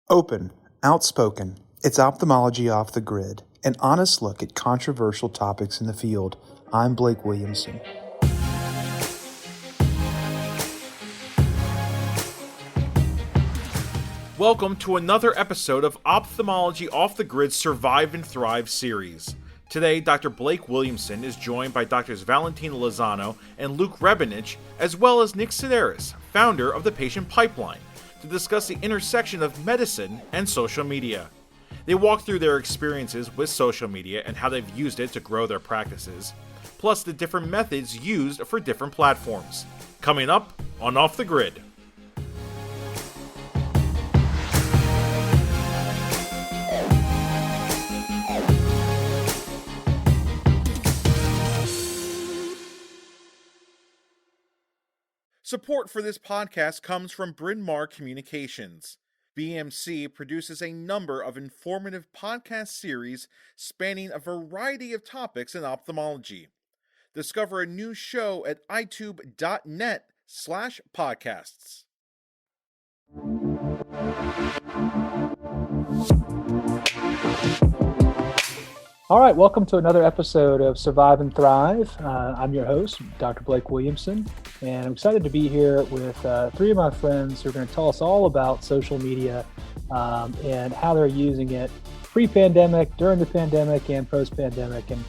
Open, outspoken, it's ophthalmology off the grid, an honest look at controversial topics in the field. I'm Blake Williamson. Welcome to another episode of Ophthalmology Off the Grid Survive and Thrive series. Today, Dr. Blake Williamson is joined by Drs. Valentina Lozano and Luke Rebenich, as well as Nick Sideris, founder of the Patient Pipeline, to discuss the intersection of medicine and social media. They walk through their experiences with social media and how they've used it to grow their practices, plus the different methods used for different platforms. Coming up on Off the Grid. Support for this podcast comes from Bryn Mawr Communications. BMC produces a number of informative podcast series spanning a variety of topics in ophthalmology. Discover a new show at itube.net/podcasts. All right, welcome to another episode of Survive and Thrive. I'm your host, Dr. Blake Williamson, and I'm excited to be here with three of my friends who are going to tell us all about social media and how they're using it pre-pandemic, during the pandemic, and post-pandemic, and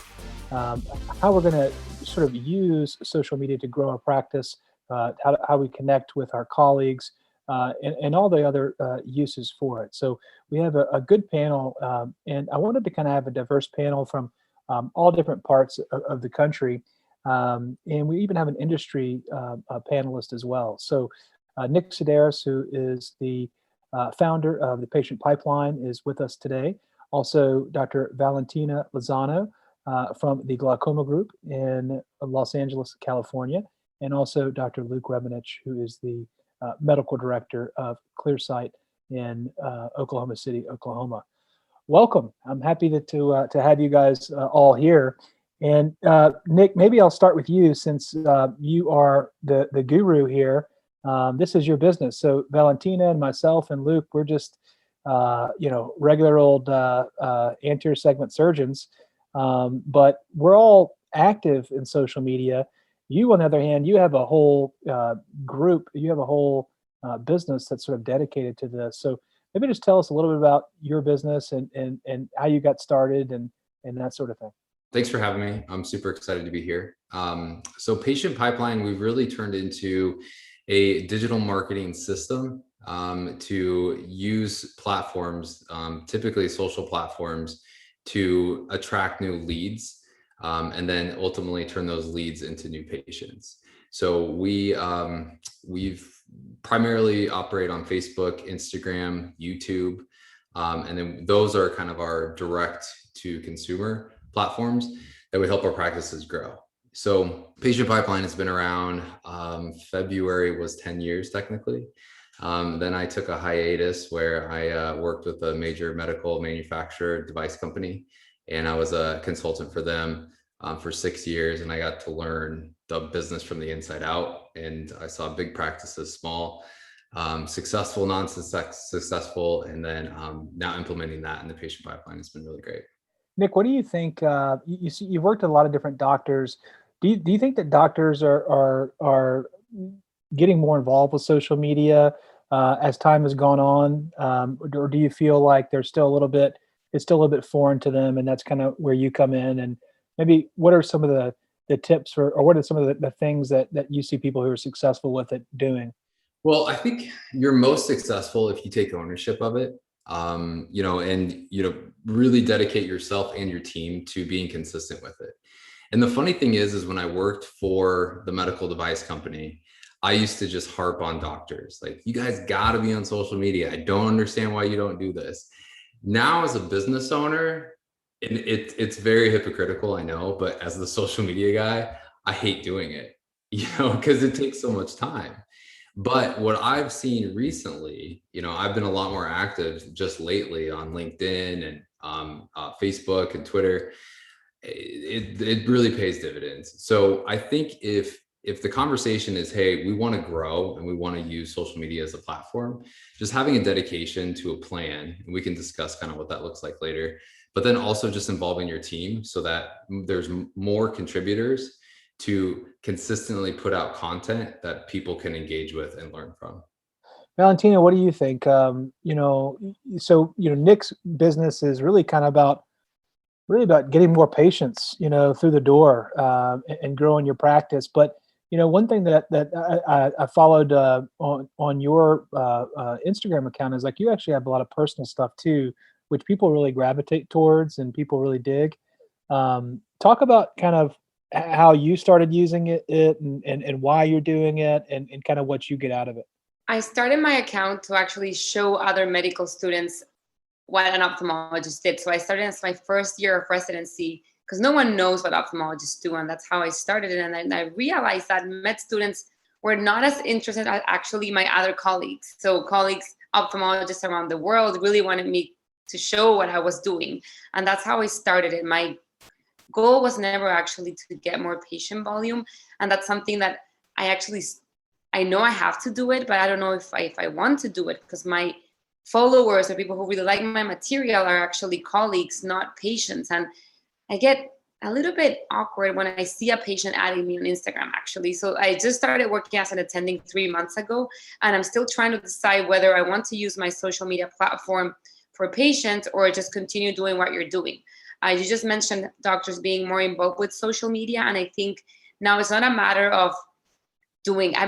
how we're going to sort of use social media to grow our practice, how we connect with our colleagues, and all the other uses for it. So we have a good panel, and I wanted to kind of have a diverse panel from all different parts of the country. And we even have an industry panelist as well. So Nick Sideris, who is the founder of the Patient Pipeline, is with us today. Also, Dr. Valentina Lozano from the Glaucoma Group in Los Angeles, California, and also Dr. Luke Rebenich, who is the medical director of Clearsight in Oklahoma City, Oklahoma. Welcome. I'm happy to have you guys all here. And Nick, maybe I'll start with you since you are the guru here. This is your business. So Valentina and myself and Luke, we're just regular old anterior segment surgeons, but we're all active in social media. You, on the other hand, you have a whole group, you have a whole business that's sort of dedicated to this. So maybe just tell us a little bit about your business and how you got started and that sort of thing. Thanks for having me. I'm super excited to be here. So Patient Pipeline, we've really turned into a digital marketing system to use platforms, typically social platforms, to attract new leads. And then ultimately turn those leads into new patients. So we've primarily operate on Facebook, Instagram, YouTube, and then those are kind of our direct to consumer platforms that would help our practices grow. So Patient Pipeline has been around, February was 10 years technically. Then I took a hiatus where I worked with a major medical manufacturer device company. And I was a consultant for them for 6 years, and I got to learn the business from the inside out. And I saw big practices, small, successful, non-successful, and then now implementing that in the Patient Pipeline has been really great. Nick, what do you think? You've worked with a lot of different doctors. Do you think that doctors are getting more involved with social media as time has gone on, or do you feel like it's still a little bit foreign to them, and that's kind of where you come in? And maybe what are some of the tips or what are some of the things that you see people who are successful with it doing? Well, I think you're most successful if you take ownership of it, and really dedicate yourself and your team to being consistent with it. And the funny thing is when I worked for the medical device company, I used to just harp on doctors, like, you guys got to be on social media. I don't understand why you don't do this. Now, as a business owner, and it's very hypocritical, I know, but as the social media guy, I hate doing it, because it takes so much time. But what I've seen recently, I've been a lot more active just lately on LinkedIn and Facebook and Twitter. It really pays dividends. So I think if if the conversation is, hey, we want to grow and we want to use social media as a platform, just having a dedication to a plan, and we can discuss kind of what that looks like later, but then also just involving your team so that there's more contributors to consistently put out content that people can engage with and learn from. Valentina, what do you think? Nick's business is really kind of about getting more patients, through the door, and growing your practice. But one thing that I followed on your Instagram account is like you actually have a lot of personal stuff too, which people really gravitate towards and people really dig. Talk about kind of how you started using it and why you're doing it and kind of what you get out of it. I started my account to actually show other medical students what an ophthalmologist did. So I started as my first year of residency because no one knows what ophthalmologists do. And that's how I started it. And then I realized that med students were not as interested as actually my other colleagues. So colleagues, ophthalmologists around the world really wanted me to show what I was doing. And that's how I started it. My goal was never actually to get more patient volume. And that's something that I know I have to do it, but I don't know if I want to do it because my followers or people who really like my material are actually colleagues, not patients. And I get a little bit awkward when I see a patient adding me on Instagram, actually. So I just started working as an attending 3 months ago, and I'm still trying to decide whether I want to use my social media platform for patients or just continue doing what you're doing. You just mentioned doctors being more involved with social media, and I think now it's not a matter of doing, I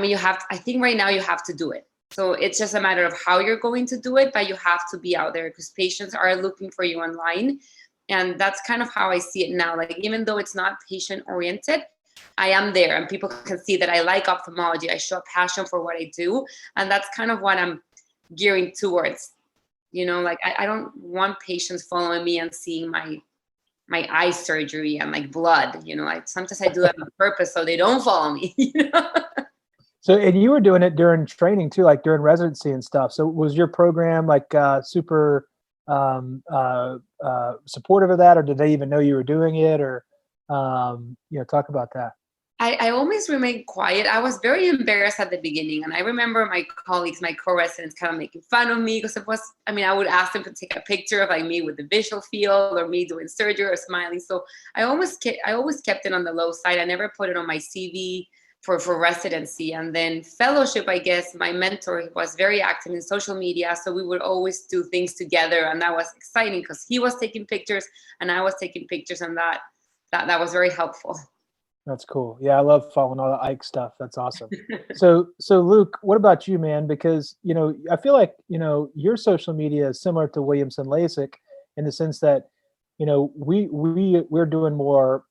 think right now you have to do it. So it's just a matter of how you're going to do it, but you have to be out there because patients are looking for you online. And that's kind of how I see it now. Like, even though it's not patient oriented, I am there and people can see that I like ophthalmology. I show a passion for what I do. And that's kind of what I'm gearing towards. I don't want patients following me and seeing my eye surgery and like blood, sometimes I do that on purpose so they don't follow me. So, and you were doing it during training too, like during residency and stuff. So was your program like super supportive of that, or did they even know you were doing it, or, talk about that. I always remained quiet. I was very embarrassed at the beginning. And I remember my colleagues, my co-residents kind of making fun of me because I would ask them to take a picture of like me with the visual field or me doing surgery or smiling. So I always kept it on the low side. I never put it on my CV for residency. And then fellowship, I guess, my mentor was very active in social media. So we would always do things together. And that was exciting because he was taking pictures and I was taking pictures, and that was very helpful. That's cool. Yeah, I love following all the Ike stuff. That's awesome. So Luke, what about you, man? Because, I feel like, your social media is similar to Williamson LASIK in the sense that, we're doing more,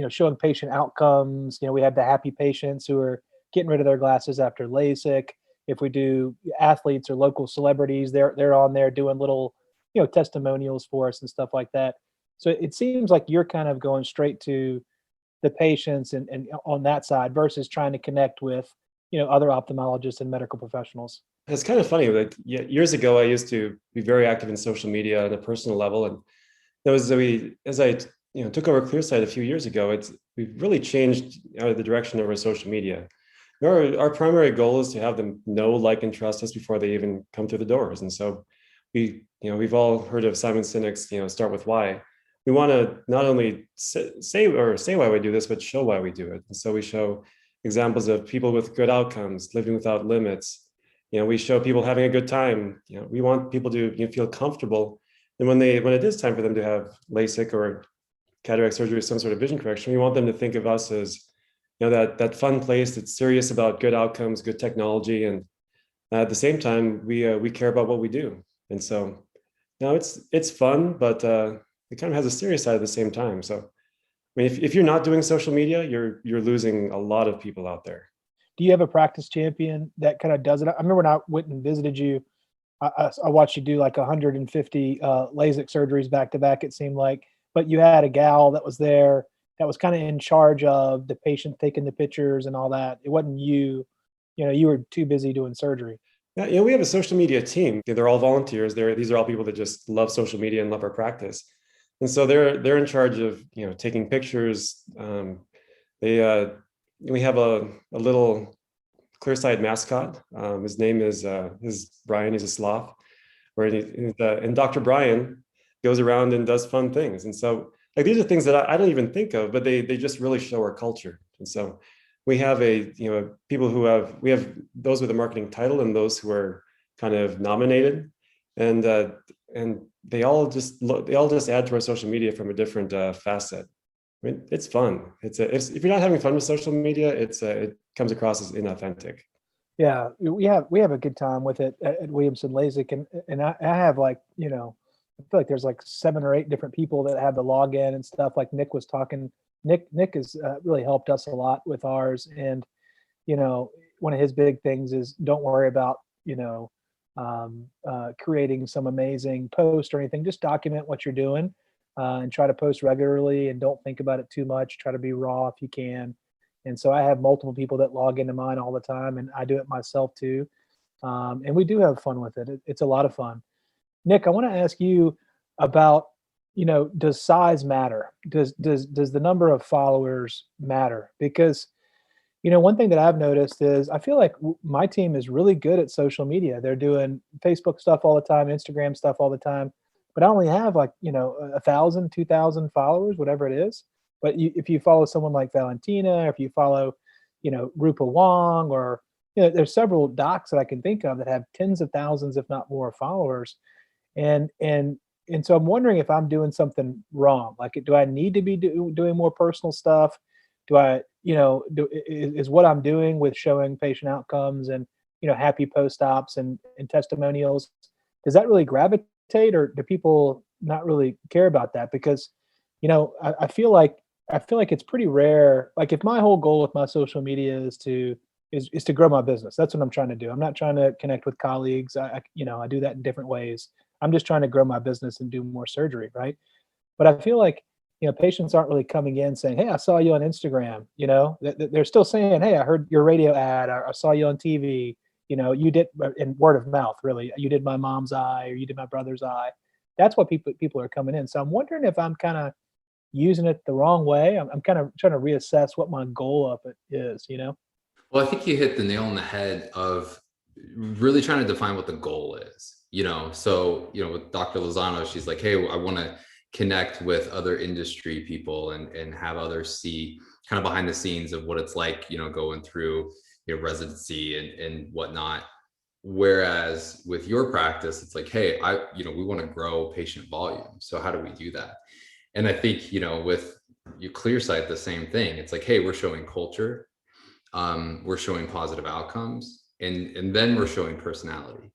showing patient outcomes. We have the happy patients who are getting rid of their glasses after LASIK. If we do athletes or local celebrities, they're on there doing little, testimonials for us and stuff like that. So it seems like you're kind of going straight to the patients and on that side versus trying to connect with, other ophthalmologists and medical professionals. It's kind of funny. Like years ago, I used to be very active in social media on a personal level, and as I took over Clearside a few years ago, we've really changed the direction of our social media. Our primary goal is to have them know, like, and trust us before they even come through the doors. And so we've all heard of Simon Sinek's start with why. We want to not only say why we do this, but show why we do it. And so we show examples of people with good outcomes, living without limits. We show people having a good time. We want people to feel comfortable. And when it is time for them to have LASIK or cataract surgery or some sort of vision correction, we want them to think of us as that fun place that's serious about good outcomes, good technology, and at the same time we care about what we do. And so it's fun, but it kind of has a serious side at the same time. So, if you're not doing social media, you're losing a lot of people out there. Do you have a practice champion that kind of does it? I remember when I went and visited you, I watched you do like 150 LASIK surgeries back to back, it seemed like, but you had a gal that was there that was kind of in charge of the patient taking the pictures and all that. It wasn't you, you were too busy doing surgery. Yeah, we have a social media team. They're all volunteers. These are all people that just love social media and love our practice. And so they're in charge of taking pictures. They we have a little Clearside mascot. His name is Brian. He's a sloth. And Dr. Brian goes around and does fun things. And so like these are things that I don't even think of, but they just really show our culture. And so we have people we have those with a marketing title and those who are kind of nominated, and they all just add to our social media from a different facet. I mean, it's fun. If you're not having fun with social media, it comes across as inauthentic. Yeah, we have a good time with it at Williamson LASIK, and I have I feel like there's like 7 or 8 different people that have the login and stuff. Like Nick was talking. Nick has really helped us a lot with ours, and one of his big things is don't worry about creating some amazing post or anything. Just document what you're doing and try to post regularly, and don't think about it too much. Try to be raw if you can. And so I have multiple people that log into mine all the time, and I do it myself too. And we do have fun with it. It's a lot of fun. Nick, I want to ask you about, does size matter? Does the number of followers matter? Because, one thing that I've noticed is I feel like my team is really good at social media. They're doing Facebook stuff all the time, Instagram stuff all the time, but I only have 1,000, 2,000 followers, whatever it is. But if you follow someone like Valentina, or if you follow, Rupa Wong, or, there's several docs that I can think of that have tens of thousands, if not more, followers. And so I'm wondering if I'm doing something wrong. Like, do I need to be doing more personal stuff? Do I, is what I'm doing with showing patient outcomes and, happy post-ops and testimonials, does that really gravitate, or do people not really care about that? Because, I feel like it's pretty rare. Like, if my whole goal with my social media is to grow my business, that's what I'm trying to do. I'm not trying to connect with colleagues. I do that in different ways. I'm just trying to grow my business and do more surgery, right? But I feel like, patients aren't really coming in saying, "Hey, I saw you on Instagram." They're still saying, "Hey, I heard your radio ad. Or I saw you on TV. You did," in word of mouth, really. "You did my mom's eye, or you did my brother's eye." That's what people are coming in. So I'm wondering if I'm kind of using it the wrong way. I'm kind of trying to reassess what my goal of it is. Well, I think you hit the nail on the head of really trying to define what the goal is. So with Dr. Lozano, she's like, "Hey, I want to connect with other industry people and have others see kind of behind the scenes of what it's like, going through residency and whatnot." Whereas with your practice, it's like, "Hey, we want to grow patient volume. So how do we do that?" And I think, with your Clearside, the same thing. It's like, "Hey, we're showing culture. We're showing positive outcomes, and then we're showing personality."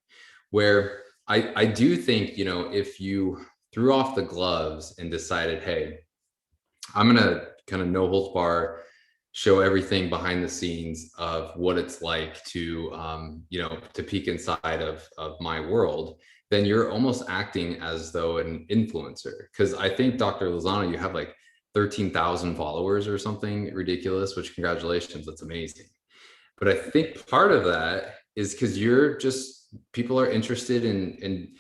Where I do think, if you threw off the gloves and decided, "Hey, I'm going to kind of no holds bar, show everything behind the scenes of what it's like to, to peek inside of my world," then you're almost acting as though an influencer. Because I think, Dr. Lozano, you have like 13,000 followers or something ridiculous, which, congratulations, that's amazing. But I think part of that is because people are interested in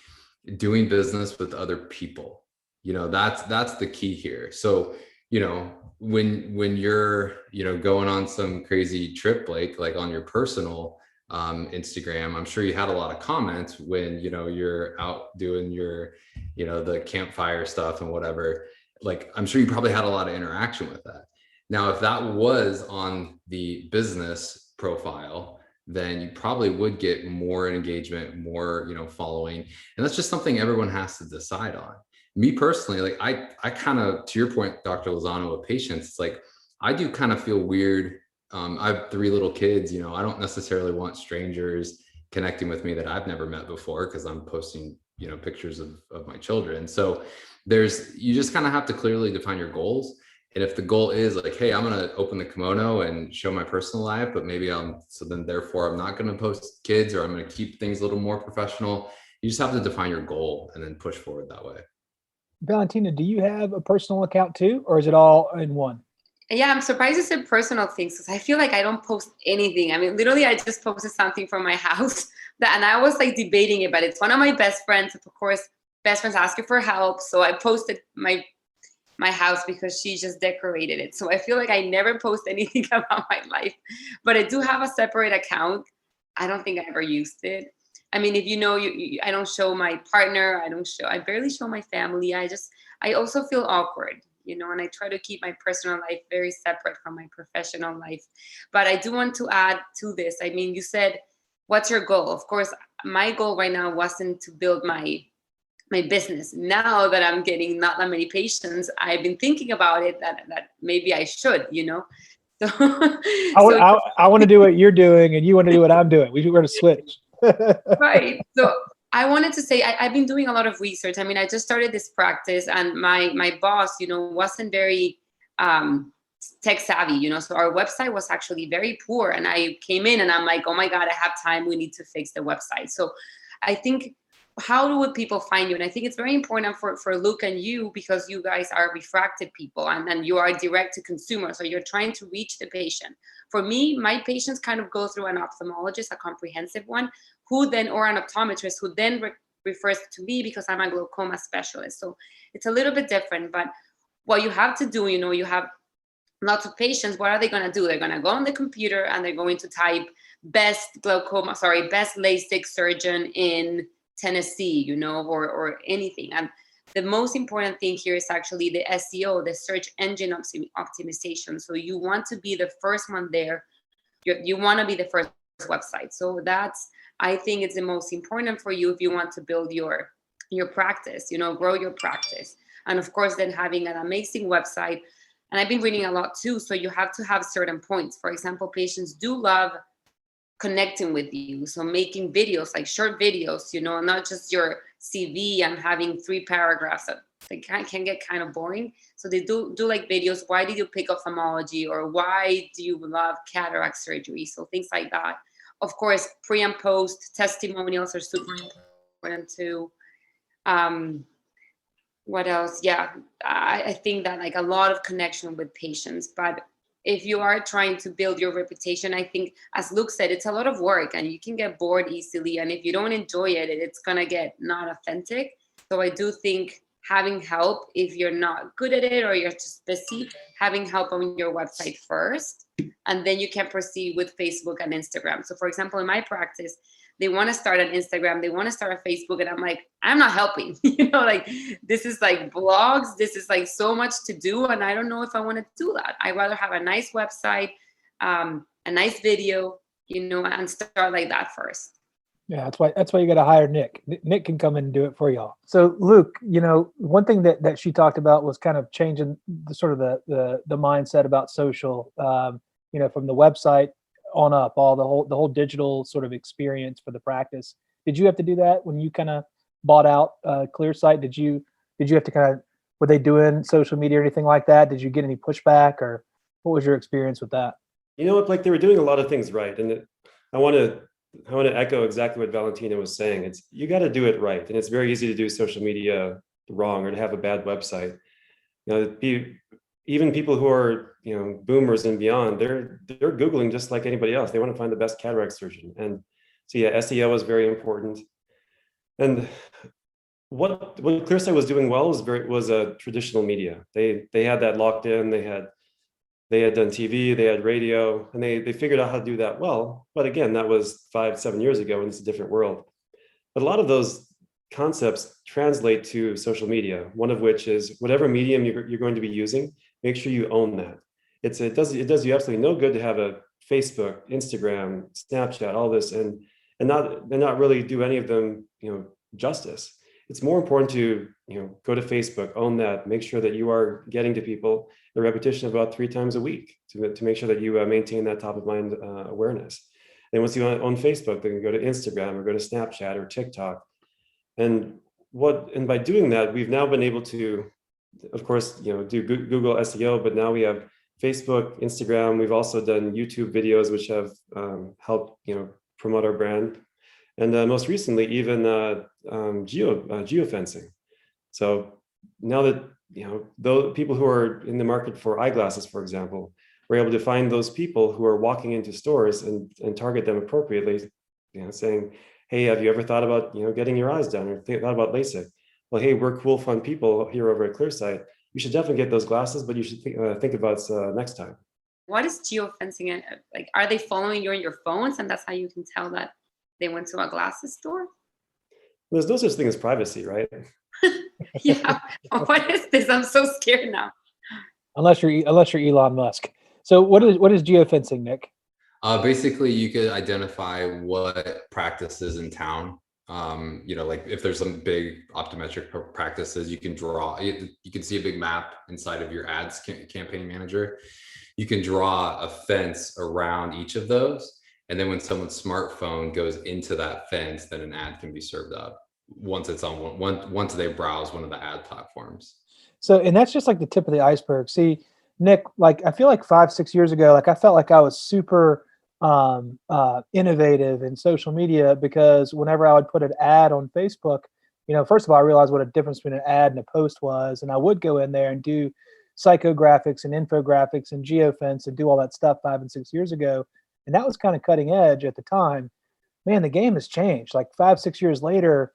doing business with other people. That's the key here. So, when you're, going on some crazy trip, Blake, like on your personal Instagram, I'm sure you had a lot of comments when, you're out doing your, the campfire stuff and whatever. Like, I'm sure you probably had a lot of interaction with that. Now, if that was on the business profile, then you probably would get more engagement, more, following. And that's just something everyone has to decide on. Me personally, like I kind of, to your point, Dr. Lozano, with patients, it's like, I do kind of feel weird. I have 3 little kids, I don't necessarily want strangers connecting with me that I've never met before, because I'm posting, pictures of my children. So you just kind of have to clearly define your goals. And if the goal is like, "Hey, I'm going to open the kimono and show my personal life, but maybe therefore I'm not going to post kids, or I'm going to keep things a little more professional," you just have to define your goal and then push forward that way. Valentina, do you have a personal account too, or is it all in one? Yeah, I'm surprised you said personal things, because I feel like I don't post anything. I mean, literally, I just posted something from my house and I was like debating it, but it's one of my best friends. Of course, best friends ask you for help. So I posted my my house because she just decorated it. So I feel like I never post anything about my life, but I do have a separate account. I don't think I ever used it. I mean, if you know, I don't show my partner. I barely show my family. I also feel awkward, and I try to keep my personal life very separate from my professional life. But I do want to add to this. I mean, you said, what's your goal? Of course, my goal right now wasn't to build my business. Now that I'm getting not that many patients, I've been thinking about it that maybe I should, So, I want to do what you're doing, and you want to do what I'm doing. We're going to switch. right. So I wanted to say I've been doing a lot of research. I mean, I just started this practice, and my boss, wasn't very tech savvy, so our website was actually very poor. And I came in and I'm like, oh my God, I have time. We need to fix the website. So I think, how would people find you? And I think it's very important for Luke and you, because you guys are refractive people, and then you are direct to consumer. So you're trying to reach the patient. For me, my patients kind of go through an ophthalmologist, a comprehensive one, or an optometrist, who then refers to me because I'm a glaucoma specialist. So it's a little bit different. But what you have to do, you have lots of patients. What are they going to do? They're going to go on the computer and they're going to type best LASIK surgeon in Tennessee, or anything. And the most important thing here is actually the SEO, the search engine optimization. So you want to be the first one there. You want to be the first website. So I think it's the most important for you if you want to build your practice, grow your practice. And of course, then having an amazing website. And I've been reading a lot too. So you have to have certain points. For example, patients do love connecting with you. So making videos, like short videos, not just your CV and having 3 paragraphs that they can get kind of boring. So they do like videos. Why did you pick ophthalmology? Or why do you love cataract surgery? So things like that. Of course, pre and post testimonials are super important too. What else? Yeah, I think that like a lot of connection with patients. But if you are trying to build your reputation, I think, as Luke said, it's a lot of work and you can get bored easily. And if you don't enjoy it, it's going to get not authentic. So I do think having help, if you're not good at it or you're just busy, having help on your website first, and then you can proceed with Facebook and Instagram. So for example, in my practice, they want to start an Instagram, they want to start a Facebook, and I'm like, I'm not helping. Like this is like blogs, this is like so much to do, and I don't know if I want to do that. I'd rather have a nice website, a nice video, and start like that first. Yeah, that's why you got to hire Nick. Nick can come in and do it for y'all. So Luke, one thing that she talked about was kind of changing the sort of the mindset about social, from the website on up, all the whole digital sort of experience for the practice. Did you have to do that when you kind of bought out Clearsight? Did you have to kind of, were they doing social media or anything like that? Did you get any pushback, or what was your experience with that? Like they were doing a lot of things right, and I want to echo exactly what Valentina was saying. You got to do it right, and it's very easy to do social media wrong or to have a bad website. Even people who are boomers and beyond, they're Googling just like anybody else. They want to find the best cataract surgeon, and so yeah, SEO is very important. And what Clearsight was doing well was a traditional media. They had that locked in. They had done TV, they had radio, and they figured out how to do that well. But again, that was 5-7 years ago, and it's a different world. But a lot of those concepts translate to social media, one of which is whatever medium you're going to be using, make sure you own that. It does you absolutely no good to have a Facebook, Instagram, Snapchat, all this, and not really do any of them justice. It's more important to go to Facebook, own that, make sure that you are getting to people a repetition of about 3 times a week to make sure that you maintain that top of mind awareness. And once you own Facebook, then you go to Instagram or go to Snapchat or TikTok. And by doing that, we've now been able to, of course, do Google SEO, but now we have Facebook, Instagram. We've also done YouTube videos, which have helped promote our brand. And most recently, even geofencing. So now that those people who are in the market for eyeglasses, for example, we're able to find those people who are walking into stores and target them appropriately, saying, "Hey, have you ever thought about getting your eyes done, or thought about LASIK? Well, hey, we're cool, fun people here over at Clearsight. you should definitely get those glasses, but you should think about next time. What is geofencing? And like, are they following you on your phones, and that's how you can tell that they went to a glasses store? There's no such thing as privacy, right? Yeah. What is this? I'm so scared now. Unless you're Elon Musk. So what is geofencing, Nick? Basically, you could identify what practices in town. Like if there's some big optometric practices, you can draw. You can see a big map inside of your ads campaign manager. You can draw a fence around each of those, and then when someone's smartphone goes into that fence, then an ad can be served up once it's on once they browse one of the ad platforms. So, and that's just like the tip of the iceberg. See, Nick, like I feel like 5-6 years ago, like I felt like I was super innovative in social media, because whenever I would put an ad on Facebook, first of all, I realized what a difference between an ad and a post was, and I would go in there and do psychographics and infographics and geofence and do all that stuff 5 and 6 years ago, and that was kind of cutting edge at the time. Man, the game has changed. Like 5-6 years later,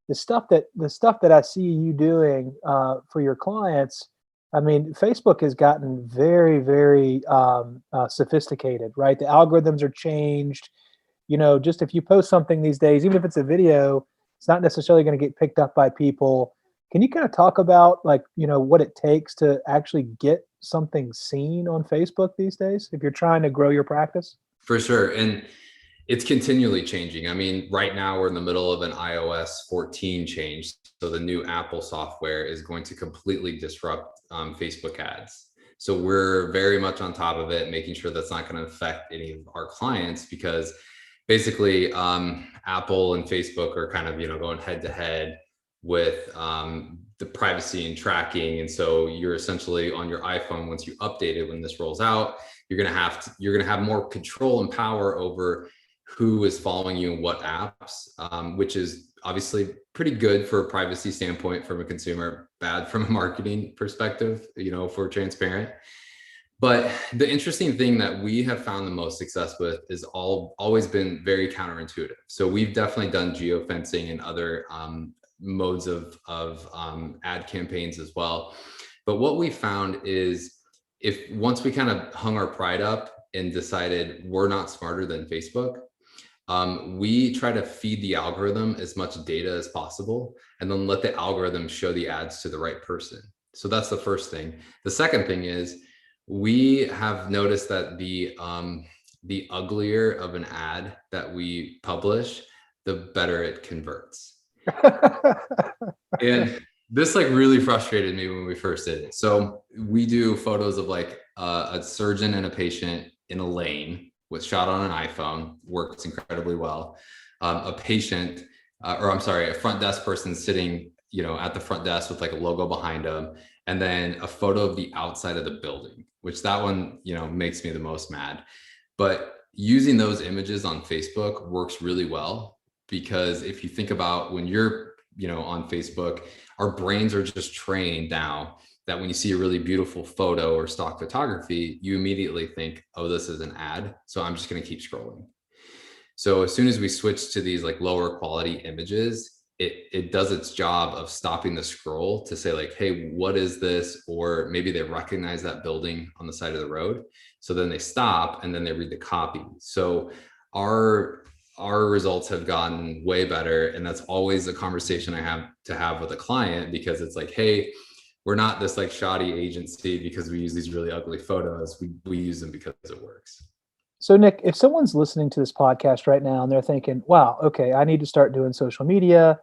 the stuff that I see you doing for your clients, I mean, Facebook has gotten very, very sophisticated, right? The algorithms are changed. Just if you post something these days, even if it's a video, it's not necessarily going to get picked up by people. Can you kind of talk about what it takes to actually get something seen on Facebook these days if you're trying to grow your practice? For sure. And it's continually changing. I mean, right now we're in the middle of an iOS 14 change. So the new Apple software is going to completely disrupt Facebook ads. So we're very much on top of it, making sure that's not going to affect any of our clients, because basically Apple and Facebook are kind of, going head to head with the privacy and tracking. And so you're essentially on your iPhone, once you update it, when this rolls out, you're going to have more control and power over who is following you and what apps, which is obviously pretty good for a privacy standpoint from a consumer, bad from a marketing perspective, if we're transparent. But the interesting thing that we have found the most success with is always been very counterintuitive. So we've definitely done geofencing and other modes of ad campaigns as well. But what we found is, once we kind of hung our pride up and decided we're not smarter than Facebook, we try to feed the algorithm as much data as possible, and then let the algorithm show the ads to the right person. So that's the first thing. The second thing is, we have noticed that the uglier of an ad that we publish, the better it converts. And this really frustrated me when we first did it. So we do photos of a surgeon and a patient in a lane, was shot on an iPhone, works incredibly well. A front desk person sitting, at the front desk with a logo behind them, and then a photo of the outside of the building, which that one, makes me the most mad. But using those images on Facebook works really well, because if you think about when you're, on Facebook, our brains are just trained now that when you see a really beautiful photo or stock photography, you immediately think, oh, this is an ad, so I'm just going to keep scrolling. So as soon as we switch to these lower quality images, it does its job of stopping the scroll to say hey, what is this? Or maybe they recognize that building on the side of the road. So then they stop and then they read the copy. So our results have gotten way better. And that's always a conversation I have to have with a client, because it's hey, we're not this shoddy agency because we use these really ugly photos. We use them because it works. So Nick, if someone's listening to this podcast right now and they're thinking, wow, okay, I need to start doing social media.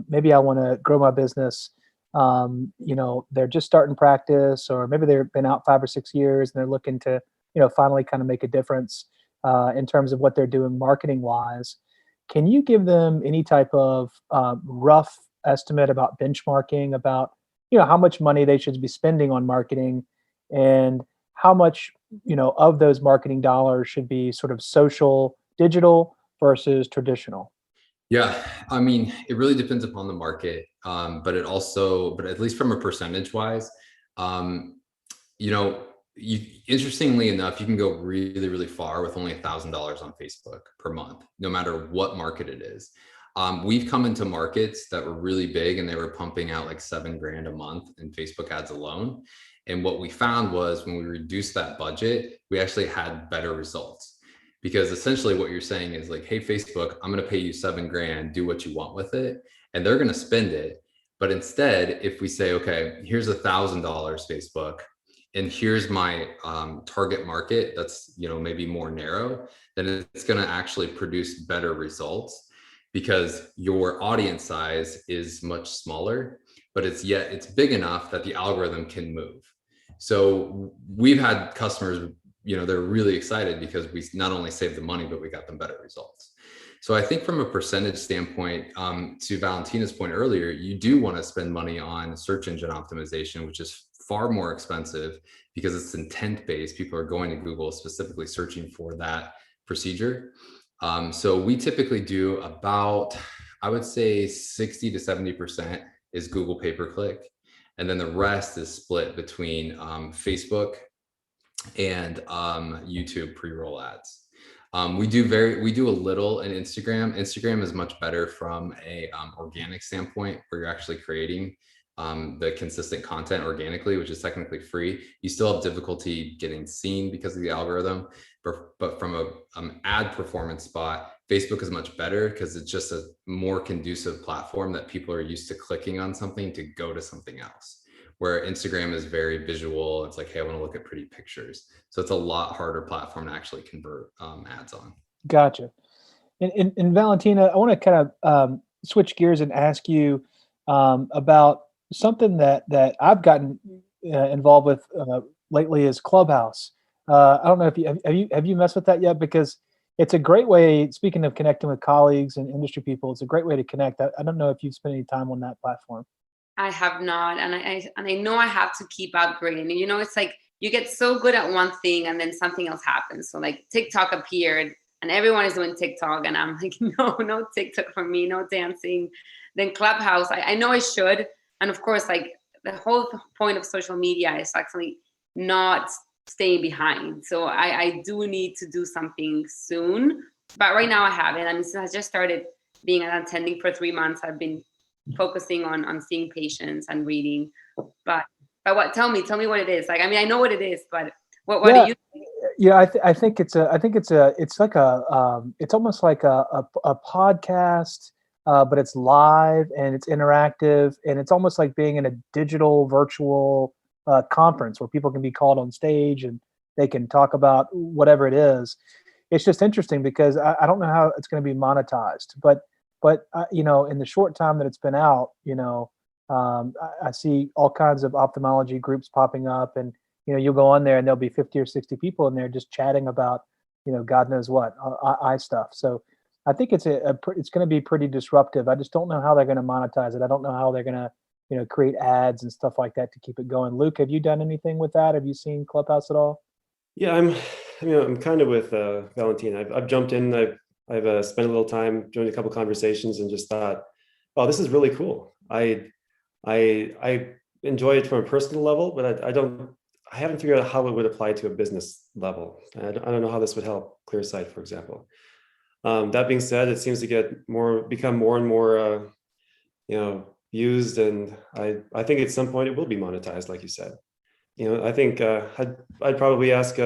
Maybe I want to grow my business. They're just starting practice, or maybe they've been out 5 or 6 years and they're looking to, finally kind of make a difference in terms of what they're doing marketing wise. Can you give them any type of rough estimate about benchmarking, about how much money they should be spending on marketing, and how much, of those marketing dollars should be sort of social, digital versus traditional? Yeah, I mean, it really depends upon the market, but at least from a percentage wise, interestingly enough, you can go really, really far with only $1,000 on Facebook per month, no matter what market it is. We've come into markets that were really big and they were pumping out like $7,000 a month in Facebook ads alone. And what we found was when we reduced that budget, we actually had better results. Because essentially what you're saying is like, hey, Facebook, I'm going to pay you $7,000, do what you want with it. And they're going to spend it. But instead, if we say, okay, here's $1,000 Facebook, and here's my target market that's, maybe more narrow, then it's going to actually produce better results because your audience size is much smaller, but it's big enough that the algorithm can move. So we've had customers, they're really excited because we not only saved the money, but we got them better results. So I think from a percentage standpoint, to Valentina's point earlier, you do want to spend money on search engine optimization, which is far more expensive because it's intent-based. People are going to Google specifically searching for that procedure. So we typically do about, I would say 60 to 70% is Google pay-per-click. And then the rest is split between Facebook and YouTube pre-roll ads. We do a little in Instagram. Instagram is much better from a organic standpoint where you're actually creating the consistent content organically, which is technically free. You still have difficulty getting seen because of the algorithm, but from a ad performance spot, Facebook is much better because it's just a more conducive platform that people are used to clicking on something to go to something else. Where Instagram is very visual. It's like, hey, I want to look at pretty pictures. So it's a lot harder platform to actually convert ads on. Gotcha. And Valentina, I want to kind of switch gears and ask you about something that I've gotten involved with lately is Clubhouse. I don't know if have you messed with that yet? Because it's a great way, speaking of connecting with colleagues and industry people, it's a great way to connect. I don't know if you've spent any time on that platform. I have not, and I know I have to keep upgrading. And it's like you get so good at one thing, and then something else happens. So like TikTok appeared, and everyone is doing TikTok, and I'm like, no TikTok for me, no dancing. Then Clubhouse, I know I should, and of course, like the whole point of social media is actually not staying behind. So I do need to do something soon, but right now I haven't. I mean, since I just started being an attending for 3 months, I've been focusing on seeing patients and reading, but what? Tell me what it is. Like, I mean, I know what it is, but what do you think? Yeah, I think it's almost like a podcast, but it's live and it's interactive, and it's almost like being in a digital virtual conference where people can be called on stage and they can talk about whatever it is. It's just interesting because I don't know how it's going to be monetized, but in the short time that it's been out, I see all kinds of ophthalmology groups popping up, and you'll go on there and there'll be 50 or 60 people in there just chatting about God knows what eye stuff. So I think it's it's going to be pretty disruptive. I just don't know how they're going to monetize it. I don't know how they're going to create ads and stuff like that to keep it going. Luke, have you done anything with that? Have you seen Clubhouse at all? Yeah, I'm kind of with Valentina. I've jumped in. I've spent a little time, joined a couple conversations, and just thought, "Oh, this is really cool." I enjoy it from a personal level, but I haven't figured out how it would apply to a business level. I don't know how this would help Clearsight, for example. That being said, it seems to become more and more, used, and I think at some point it will be monetized, like you said. I think I'd probably ask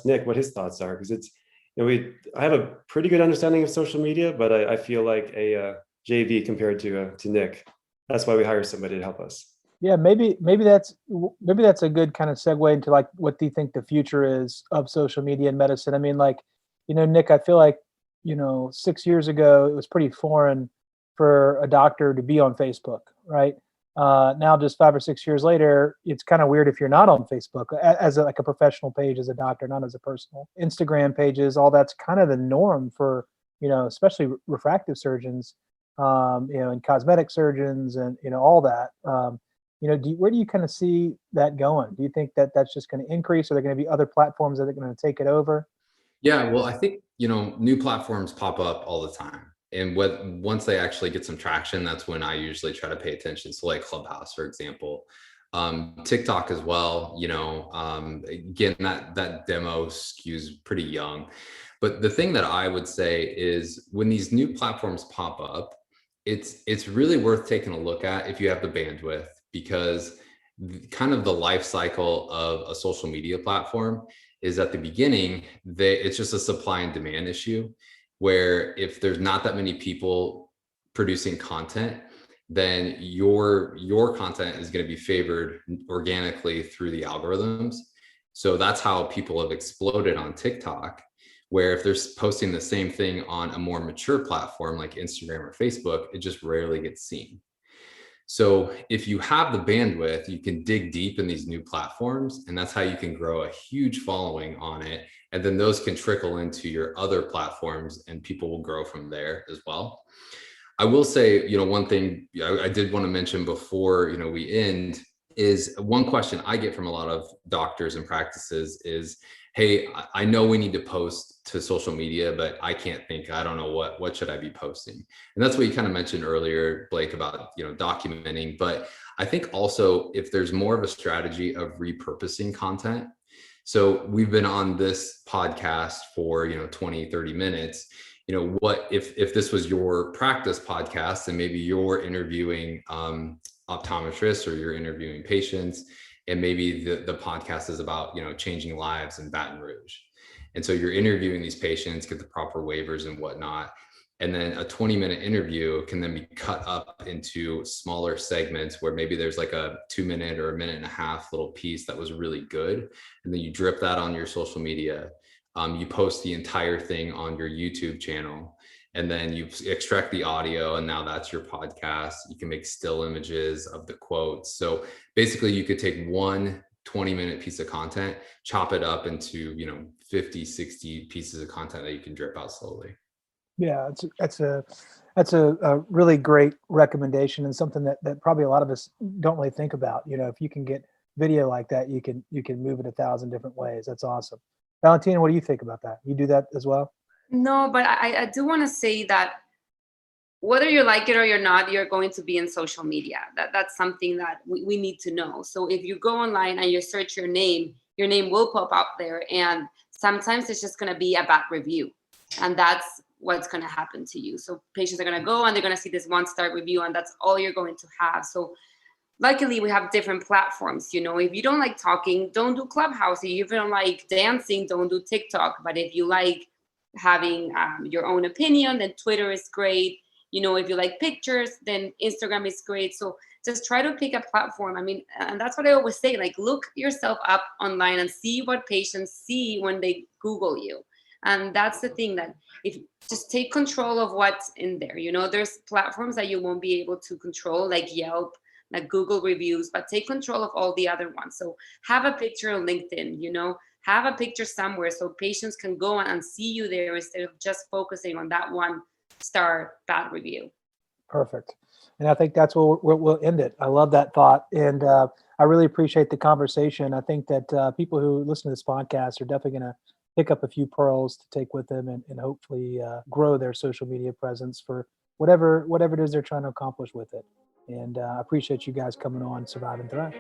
Nick what his thoughts are, because it's. I have a pretty good understanding of social media, but I feel like a JV compared to Nick. That's why we hire somebody to help us. Yeah, maybe that's a good kind of segue into like, what do you think the future is of social media in medicine? I mean, like, Nick, I feel like 6 years ago it was pretty foreign for a doctor to be on Facebook, right? Now, just 5 or 6 years later, it's kind of weird if you're not on Facebook as a professional page as a doctor, not as a personal. Instagram pages, all that's kind of the norm for, especially refractive surgeons, and cosmetic surgeons and, all that. Where do you kind of see that going? Do you think that that's just going to increase? Are there going to be other platforms that are going to take it over? Yeah, well, I think, new platforms pop up all the time. And once they actually get some traction, that's when I usually try to pay attention. So like Clubhouse, for example, TikTok as well, again, that demo skews pretty young. But the thing that I would say is when these new platforms pop up, It's really worth taking a look at if you have the bandwidth, because kind of the life cycle of a social media platform is at the beginning, it's just a supply and demand issue, where if there's not that many people producing content, then your content is going to be favored organically through the algorithms. So that's how people have exploded on TikTok, where if they're posting the same thing on a more mature platform like Instagram or Facebook, it just rarely gets seen. So if you have the bandwidth, you can dig deep in these new platforms, and that's how you can grow a huge following on it. And then those can trickle into your other platforms, and people will grow from there as well. I will say, one thing I did want to mention before, we end, is one question I get from a lot of doctors and practices is, hey, I know we need to post to social media, but I don't know what should I be posting? And that's what you kind of mentioned earlier, Blake, about, documenting. But I think also if there's more of a strategy of repurposing content. So we've been on this podcast for, 20, 30 minutes. What if this was your practice podcast and maybe you're interviewing optometrists or you're interviewing patients, and maybe the podcast is about, changing lives in Baton Rouge. And so you're interviewing these patients, get the proper waivers and whatnot. And then a 20-minute interview can then be cut up into smaller segments where maybe there's like a 2-minute or a minute and a half little piece that was really good. And then you drip that on your social media. You post the entire thing on your YouTube channel, and then you extract the audio, and now that's your podcast. You can make still images of the quotes. So basically you could take one 20-minute piece of content, chop it up into, 50, 60 pieces of content that you can drip out slowly. Yeah, that's a really great recommendation, and something that probably a lot of us don't really think about. If you can get video like that, you can move it 1,000 different ways. That's awesome. Valentina, what do you think about that? You do that as well? No, but I do want to say that whether you like it or you're not, you're going to be in social media. That's something that we need to know. So if you go online and you search your name will pop up there. And sometimes it's just going to be a bad review. And that's what's going to happen to you. So patients are going to go and they're going to see this 1-star review, and that's all you're going to have. So luckily we have different platforms. If you don't like talking, don't do Clubhouse. If you don't like dancing, don't do TikTok. But if you like having your own opinion, then Twitter is great. If you like pictures, then Instagram is great. So just try to pick a platform. And that's what I always say, like, look yourself up online and see what patients see when they Google you. And that's the thing, that if just take control of what's in there. There's platforms that you won't be able to control, like Yelp, like Google reviews, but take control of all the other ones. So have a picture on LinkedIn, have a picture somewhere so patients can go and see you there instead of just focusing on that 1-star bad review. Perfect. And I think that's where we'll end it. I love that thought. And I really appreciate the conversation. I think that people who listen to this podcast are definitely going to pick up a few pearls to take with them and hopefully grow their social media presence for whatever it is they're trying to accomplish with it. And I appreciate you guys coming on Survive and Thrive.